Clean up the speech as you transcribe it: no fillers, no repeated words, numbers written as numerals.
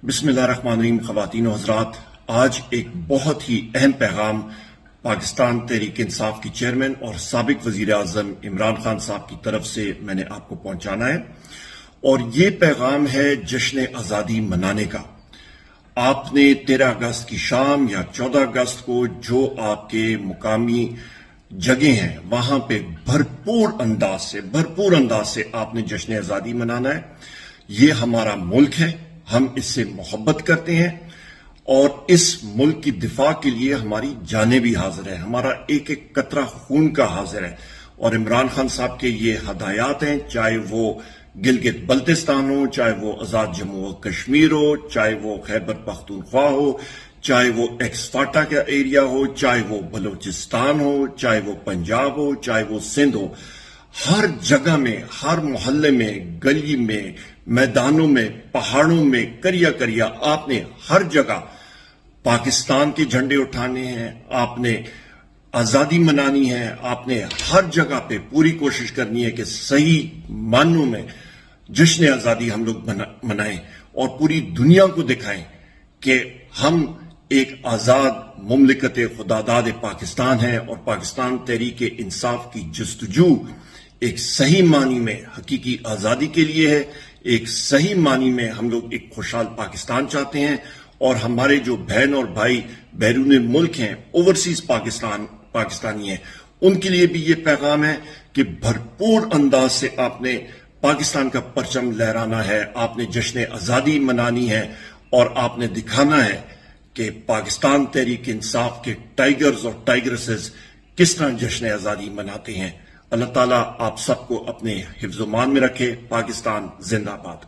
बिस्मिल्लाहिर्रहमानिर्रहीम। ख़वातीन और हज़रात, आज एक बहुत ही अहम पैगाम पाकिस्तान तहरीक इंसाफ की चेयरमैन और साबिक वज़ीर आज़म इमरान खान साहब की तरफ से मैंने आपको पहुंचाना है, और ये पैगाम है जश्न आज़ादी मनाने का। आपने 13 अगस्त की शाम या 14 अगस्त को जो आपके मुकामी जगह हैं वहां पे भरपूर अंदाज से आपने जश्न आज़ादी मनाना है। ये हमारा मुल्क है, हम इससे मोहब्बत करते हैं और इस मुल्क की दिफा के लिए हमारी जानें भी हाजिर है, हमारा एक एक कतरा खून का हाजिर है। और इमरान खान साहब के ये हदायत हैं, चाहे वो गिलगित बल्तिस्तान हो, चाहे वो आजाद जम्मू और कश्मीर हो, चाहे वो खैबर पख्तूनख्वा हो, चाहे वो एक्सफाटा का एरिया हो, चाहे वो बलूचिस्तान हो, चाहे वो पंजाब हो, चाहे वो सिंध हो, हर जगह में, हर मोहल्ले में, गली में, मैदानों में, पहाड़ों में, करिया आपने हर जगह पाकिस्तान के झंडे उठाने हैं, आपने आजादी मनानी है, आपने हर जगह पे पूरी कोशिश करनी है कि सही मानों में जश्न आजादी हम लोग मनाएं और पूरी दुनिया को दिखाएं कि हम एक आजाद मुमलिकत खुदादाद पाकिस्तान है और पाकिस्तान तहरीक इंसाफ की जस्तजू एक सही मानी में हकीकी आजादी के लिए है। एक सही मानी में हम लोग एक खुशहाल पाकिस्तान चाहते हैं, और हमारे जो बहन और भाई बैरून मुल्क हैं, ओवरसीज पाकिस्तानी हैं, उनके लिए भी ये पैगाम है कि भरपूर अंदाज से आपने पाकिस्तान का परचम लहराना है, आपने जश्न आजादी मनानी है और आपने दिखाना है कि पाकिस्तान तहरीक इंसाफ के टाइगर्स और टाइग्रेसेस किस तरह जश्न आजादी मनाते हैं। अल्लाह ताला आप सबको अपने हिफ्ज़-ओ-मान में रखे। पाकिस्तान जिंदाबाद।